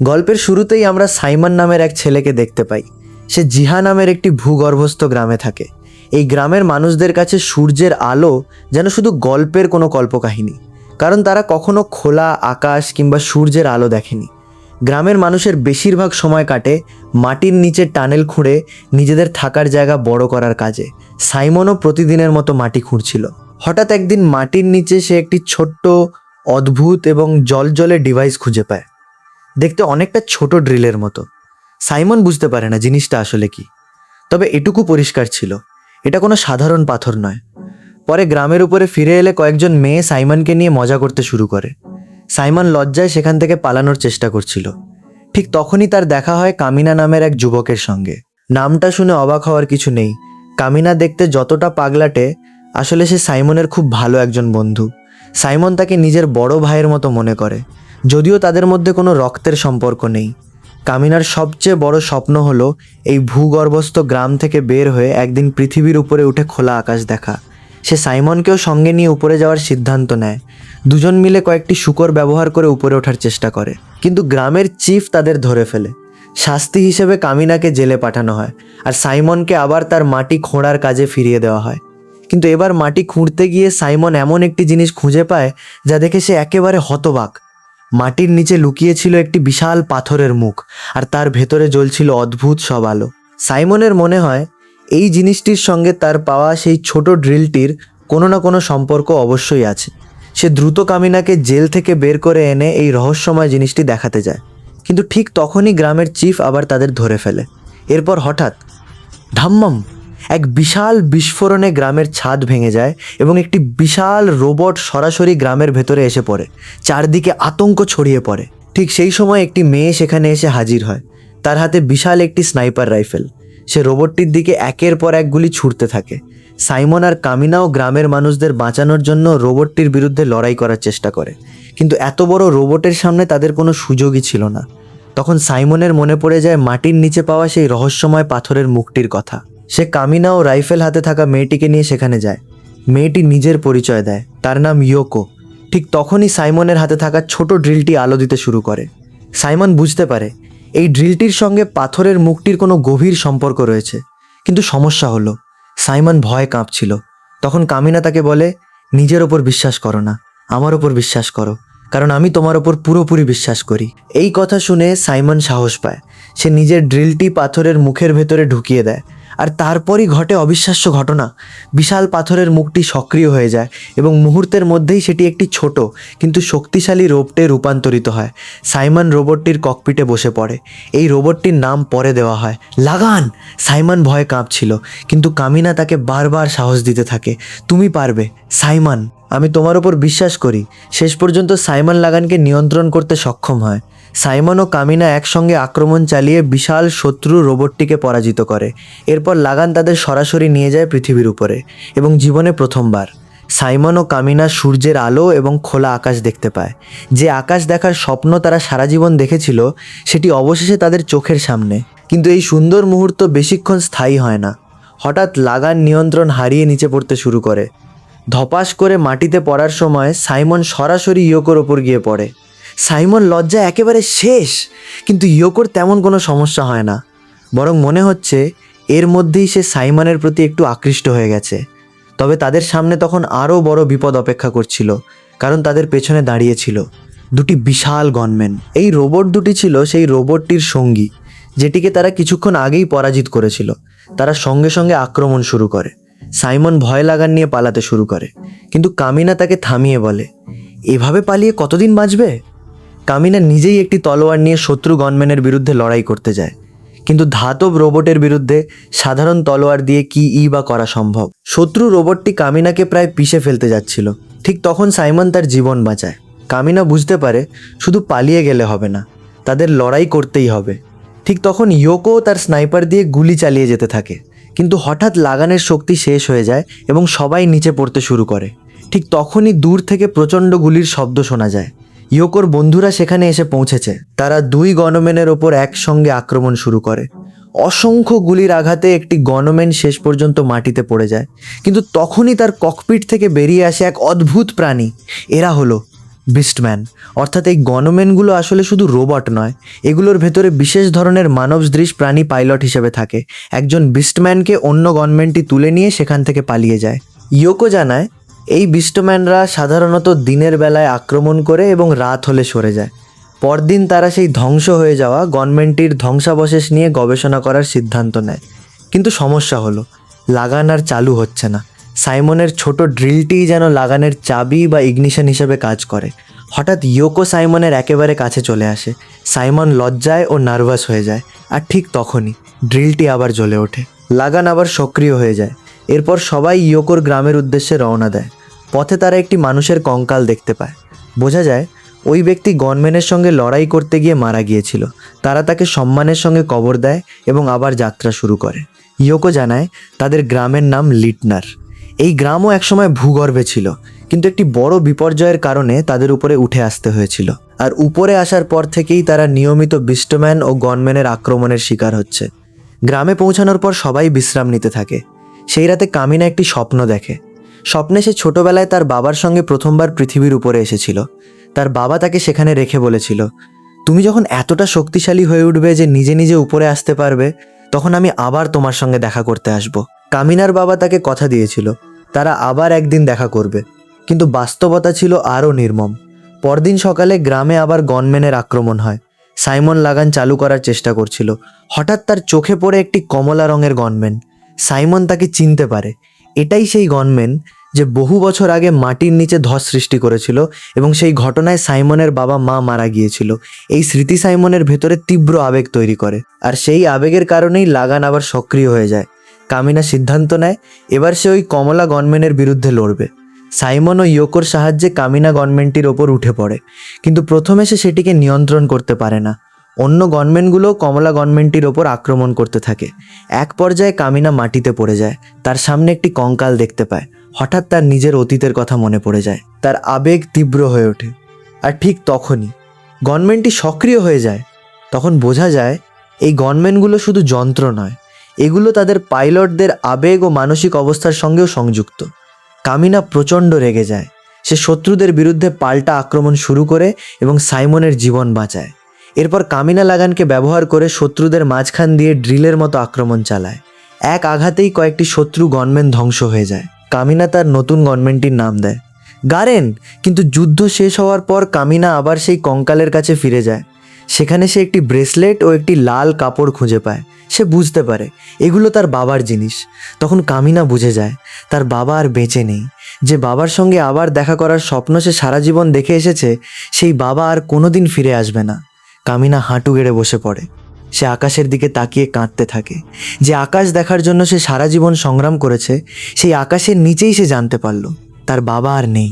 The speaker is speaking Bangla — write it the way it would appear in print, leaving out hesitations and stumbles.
গল্পের শুরুতেই আমরা সাইমন নামের এক ছেলেকে দেখতে পাই। সে জিহা নামের একটি ভূগর্ভস্থ গ্রামে থাকে। এই গ্রামের মানুষদের কাছে সূর্যের আলো যেন শুধু গল্পের কোনো কল্পকাহিনী, কারণ তারা কখনো খোলা আকাশ কিংবা সূর্যের আলো দেখেনি। গ্রামের মানুষের বেশিরভাগ সময় কাটে মাটির নিচে টানেল খুঁড়ে নিজেদের থাকার জায়গা বড় করার কাজে। সাইমনও প্রতিদিনের মতো মাটি খুঁড়ছিল। হঠাৎ একদিন মাটির নিচে সে একটি ছোট্ট, অদ্ভুত এবং জলজলে ডিভাইস খুঁজে পায়। দেখতে অনেকটা ছোট ড্রিলের মতো। সাইমন বুঝতে পারে না জিনিসটা আসলে কি, তবে এটুকু পরিষ্কার ছিল, এটা কোনো সাধারণ পাথর নয়। পরে গ্রামের উপরে ফিরে এলে কয়েকজন মেয়ে সাইমনকে নিয়ে মজা করতে শুরু করে। সাইমন লজ্জায় সেখান থেকে পালানোর চেষ্টা করছিল। ঠিক তখনই তার দেখা হয় কামিনা নামের এক যুবকের সঙ্গে। নামটা শুনে অবাক হওয়ার কিছু নেই। কামিনা দেখতে যতটা পাগলাটে, আসলে সে সাইমনের খুব ভালো একজন বন্ধু। সাইমন তাকে নিজের বড় ভাইয়ের মতো মনে করে, যদিও তাদের মধ্যে কোনো রক্তের সম্পর্ক নেই। কামিনার সবচেয়ে বড় স্বপ্ন হলো এই ভূগর্ভস্থ গ্রাম থেকে বের হয়ে একদিন পৃথিবীর উপরে উঠে খোলা আকাশ দেখা। সে সাইমনকেও সঙ্গে নিয়ে উপরে যাওয়ার সিদ্ধান্ত নেয়। দুজন মিলে কয়েকটি শূকর ব্যবহার করে উপরে ওঠার চেষ্টা করে, কিন্তু গ্রামের চিফ তাদের ধরে ফেলে। শাস্তি হিসেবে কামিনাকে জেলে পাঠানো হয়, আর সাইমনকে আবার তার মাটি খোঁড়ার কাজে ফিরিয়ে দেওয়া হয়। কিন্তু এবার মাটি খুঁড়তে গিয়ে সাইমন এমন একটি জিনিস খুঁজে পায় যা দেখে সে একেবারে হতবাক। মাটির নিচে লুকিয়ে ছিল একটি বিশাল পাথরের মুখ, আর তার ভেতরে জ্বলছিল অদ্ভুত সব আলো। সাইমনের মনে হয় এই জিনিসটির সঙ্গে তার পাওয়া সেই ছোট ড্রিলটির কোনো না কোনো সম্পর্ক অবশ্যই আছে। সে দ্রুত কামিনাকে জেল থেকে বের করে এনে এই রহস্যময় জিনিসটি দেখাতে যায়, কিন্তু ঠিক তখনই গ্রামের চিফ আবার তাদের ধরে ফেলে। এরপর হঠাৎ ধাম্মাম, এক বিশাল বিস্ফোরণে গ্রামের ছাদ ভেঙে যায় এবং একটি বিশাল রোবট সরাসরি গ্রামের ভেতরে এসে পড়ে। চারদিকে আতঙ্ক ছড়িয়ে পড়ে। ঠিক সেই সময় একটি মেয়ে সেখানে এসে হাজির হয়। তার হাতে বিশাল একটি স্নাইপার রাইফেল। সে রোবটটির দিকে একের পর এক গুলি ছুড়তে থাকে। সাইমন আর কামিনাও গ্রামের মানুষদের বাঁচানোর জন্য রোবটটির বিরুদ্ধে লড়াই করার চেষ্টা করে, কিন্তু এত বড় রোবটের সামনে তাদের কোনো সুযোগই ছিল না। তখন সাইমনের মনে পড়ে যায় মাটির নিচে পাওয়া সেই রহস্যময় পাথরের মুখটির কথা। সে কামিনা ও রাইফেল হাতে থাকা মেয়েটিকে নিয়ে সেখানে যায়। মেয়েটি নিজের পরিচয় দেয়, তার নাম ইয়োকো। ঠিক তখনই সাইমনের হাতে থাকা ছোট ড্রিলটি আলো দিতে শুরু করে। সাইমন বুঝতে পারে এই ড্রিলটির সঙ্গে পাথরের মুখটির কোনো গভীর সম্পর্ক রয়েছে। কিন্তু সমস্যা হলো, সাইমন ভয়ে কাঁপছিল। তখন কামিনা তাকে বলে, নিজের ওপর বিশ্বাস করো না, আমার ওপর বিশ্বাস করো, কারণ আমি তোমার ওপর পুরোপুরি বিশ্বাস করি। এই কথা শুনে সাইমন সাহস পায়। সে নিজের ড্রিলটি পাথরের মুখের ভেতরে ঢুকিয়ে দেয়, আর তারপরই ঘটে অবিশ্বাস্য ঘটনা। বিশাল পাথরের মুখটি সক্রিয় হয়ে যায় এবং মুহূর্তের মধ্যেই সেটি একটি ছোট কিন্তু শক্তিশালী রোবটে রূপান্তরিত হয়। সাইমন রোবটটির ককপিটে বসে পড়ে। এই রোবটটির নাম পরে দেওয়া হয় লাগান। সাইমন ভয়ে কাঁপছিল, কিন্তু কামিনা তাকে বারবার সাহস দিতে থাকে, তুমি পারবে সাইমন, আমি তোমার ওপর বিশ্বাস করি। শেষ পর্যন্ত সাইমন লাগানকে নিয়ন্ত্রণ করতে সক্ষম হয়। সাইমন ও কামিনা একসঙ্গে আক্রমণ চালিয়ে বিশাল শত্রু রোবটটিকে পরাজিত করে। এরপর লাগান তাদের সরাসরি নিয়ে যায় পৃথিবীর উপরে, এবং জীবনে প্রথমবার সাইমন ও কামিনা সূর্যের আলো এবং খোলা আকাশ দেখতে পায়। যে আকাশ দেখার স্বপ্ন তারা সারা জীবন দেখেছিল, সেটি অবশেষে তাদের চোখের সামনে। কিন্তু এই সুন্দর মুহূর্ত বেশিক্ষণ স্থায়ী হয় না। হঠাৎ লাগান নিয়ন্ত্রণ হারিয়ে নিচে পড়তে শুরু করে। ধপাস করে মাটিতে পড়ার সময় সাইমন সরাসরি ইয়োকোর ওপর গিয়ে পড়ে। সাইমন লজ্জায় একেবারে শেষ, কিন্তু ইয়োকোর তেমন কোনো সমস্যা হয় না, বরং মনে হচ্ছে এর মধ্যেই সে সাইমনের প্রতি একটু আকৃষ্ট হয়ে গেছে। তবে তাদের সামনে তখন আরও বড় বিপদ অপেক্ষা করছিল, কারণ তাদের পেছনে দাঁড়িয়েছিল দুটি বিশাল গনম্যান। এই রোবট দুটি ছিল সেই রোবটটির সঙ্গী, যেটিকে তারা কিছুক্ষণ আগেই পরাজিত করেছিল। তারা সঙ্গে সঙ্গে আক্রমণ শুরু করে। সাইমন ভয় লাগান নিয়ে পালাতে শুরু করে, কিন্তু কামিনা তাকে থামিয়ে বলে, এভাবে পালিয়ে কতদিন বাঁচবে? কামিনা নিজেই একটি তলোয়ার নিয়ে শত্রু গনম্যানের বিরুদ্ধে লড়াই করতে যায়, কিন্তু ধাতব রোবটের বিরুদ্ধে সাধারণ তলোয়ার দিয়ে কি বা করা সম্ভব? শত্রু রোবটটি কামিনাকে প্রায় পিষে ফেলতে যাচ্ছিল। ঠিক তখন সাইমন তার জীবন বাঁচায়। কামিনা বুঝতে পারে শুধু পালিয়ে গেলে হবে না, তাদের লড়াই করতেই হবে। ঠিক তখন ইয়োকো তার স্নাইপার দিয়ে গুলি চালিয়ে যেতে থাকে, কিন্তু হঠাৎ লাগানের শক্তি শেষ হয়ে যায় এবং সবাই নিচে পড়তে শুরু করে। ঠিক তখনই দূর থেকে প্রচণ্ড গুলির শব্দ শোনা যায়। ইয়োকোর বন্ধুরা সেখানে এসে পৌঁছেছে। তারা দুই গনম্যানের ওপর একসঙ্গে আক্রমণ শুরু করে। অসংখ্য গুলির আঘাতে একটি গনম্যান শেষ পর্যন্ত মাটিতে পড়ে যায়, কিন্তু তখনই তার ককপিট থেকে বেরিয়ে আসে এক অদ্ভুত প্রাণী। এরা হলো বিস্টম্যান, অর্থাৎ এই গনম্যানগুলো আসলে শুধু রোবট নয়, এগুলোর ভেতরে বিশেষ ধরনের মানবসদৃশ প্রাণী পাইলট হিসেবে থাকে। একজন বিস্টম্যানকে অন্য গনম্যানটি তুলে নিয়ে সেখান থেকে পালিয়ে যায়। ইয়োকো জানায় এই বিস্টম্যানরা সাধারণত দিনের বেলায় আক্রমণ করে এবং রাত হলে সরে যায়। পরদিন তারা সেই ধ্বংস হয়ে যাওয়া গনম্যানটির ধ্বংসাবশেষ নিয়ে গবেষণা করার সিদ্ধান্ত নেয়। কিন্তু সমস্যা হলো, লাগান আর চালু হচ্ছে না। সাইমনের ছোট ড্রিলটিই যেন লাগানের চাবি বা ইগনিশন হিসেবে কাজ করে। হঠাৎ ইয়োকো সাইমনের একেবারে কাছে চলে আসে। সাইমন লজ্জায় ও নার্ভাস হয়ে যায়, আর ঠিক তখনই ড্রিলটি আবার জ্বলে ওঠে। লাগান আবার সক্রিয় হয়ে যায়। এরপর সবাই ইয়োকোর গ্রামের উদ্দেশ্যে রওনা দেয়। পথে তারা একটি মানুষের কঙ্কাল দেখতে পায়। বোঝা যায় ওই ব্যক্তি গনম্যানের সঙ্গে লড়াই করতে গিয়ে মারা গিয়েছিল। তারা তাকে সম্মানের সঙ্গে কবর দেয় এবং আবার যাত্রা শুরু করে। ইয়োকো জানায় তাদের গ্রামের নাম লিটনার। এই গ্রামও একসময় ভূগর্ভে ছিল, কিন্তু একটি বড় বিপর্যয়ের কারণে তাদের উপরে উঠে আসতে হয়েছিল। আর উপরে আসার পর থেকেই তারা নিয়মিত বিস্টম্যান ও গনম্যানের আক্রমণের শিকার হচ্ছে। গ্রামে পৌঁছানোর পর সবাই বিশ্রাম নিতে থাকে। সেই রাতে কামিনা একটি স্বপ্ন দেখে। স্বপ্নে সে ছোটবেলায় তার বাবার সঙ্গে প্রথমবার পৃথিবীর উপরে এসেছিল। তার বাবা তাকে সেখানে রেখে বলেছিল, তুমি যখন এতটা শক্তিশালী হয়ে উঠবে যে নিজে নিজে উপরে আসতে পারবে, তখন আমি আবার তোমার সঙ্গে দেখা করতে আসব। কামিনার বাবা তাকে কথা দিয়েছিল তারা আবার একদিন দেখা করবে, কিন্তু বাস্তবতা ছিল আরও নির্মম। পরদিন সকালে গ্রামে আবার গনম্যানের আক্রমণ হয়। সাইমন লাগান চালু করার চেষ্টা করছিল। হঠাৎ তার চোখে পড়ে একটি কমলা রঙের গনম্যান। সাইমন তাকে চিনতে পারে। এটাই সেই গনম্যান যে বহু বছর আগে মাটির নিচে ধস সৃষ্টি করেছিল এবং সেই ঘটনায় সাইমনের বাবা মা মারা গিয়েছিল। এই স্মৃতি সাইমনের ভেতরে তীব্র আবেগ তৈরি করে, আর সেই আবেগের কারণেই লাগান আবার সক্রিয় হয়ে যায়। কামিনা সিদ্ধান্ত নেয় এবার সে ওই কমলা গনম্যানের বিরুদ্ধে লড়বে। সাইমন ও ইয়োকোর সাহায্যে কামিনা গনম্যানটির ওপর উঠে পড়ে, কিন্তু প্রথমে সে সেটিকে নিয়ন্ত্রণ করতে পারে না। অন্য গনম্যানগুলো কমলা গনম্যানটির ওপর আক্রমণ করতে থাকে। এক পর্যায়ে কামিনা মাটিতে পড়ে যায়। তার সামনে একটি কঙ্কাল দেখতে পায়। হঠাৎ তার নিজের অতীতের কথা মনে পড়ে যায়। তার আবেগ তীব্র হয়ে ওঠে, আর ঠিক তখনই গনম্যানটি সক্রিয় হয়ে যায়। তখন বোঝা যায় এই গনম্যানগুলো শুধু যন্ত্র নয়, এগুলো তাদের পাইলটদের আবেগ ও মানসিক অবস্থার সঙ্গেও সংযুক্ত। কামিনা প্রচণ্ড রেগে যায়। সে শত্রুদের বিরুদ্ধে পাল্টা আক্রমণ শুরু করে এবং সাইমনের জীবন বাঁচায়। এরপর কামিনা লাগানকে ব্যবহার করে শত্রুদের মাঝখান দিয়ে ড্রিলের মতো আক্রমণ চালায়। এক আঘাতেই কয়েকটি শত্রু গনম্যান ধ্বংস হয়ে যায়। কামিনা তার নতুন গনম্যানটির নাম দেয় গারেন। কিন্তু যুদ্ধ শেষ হওয়ার পর কামিনা আবার সেই কঙ্কালের কাছে ফিরে যায়। সেখানে সে একটি ব্রেসলেট ও একটি লাল কাপড় খুঁজে পায়। সে বুঝতে পারে এগুলো তার বাবার জিনিস। তখন কামিনা বুঝে যায় তার বাবা আর বেঁচে নেই। যে বাবার সঙ্গে আবার দেখা করার স্বপ্ন সে সারা জীবন দেখে এসেছে, সেই বাবা আর কোনোদিন ফিরে আসবে না। কামিনা হাঁটু গেড়ে বসে পড়ে। সে আকাশের দিকে তাকিয়ে কাঁদতে থাকে। যে আকাশ দেখার জন্য সে সারা জীবন সংগ্রাম করেছে, সেই আকাশের নিচেই সে জানতে পারল তার বাবা আর নেই।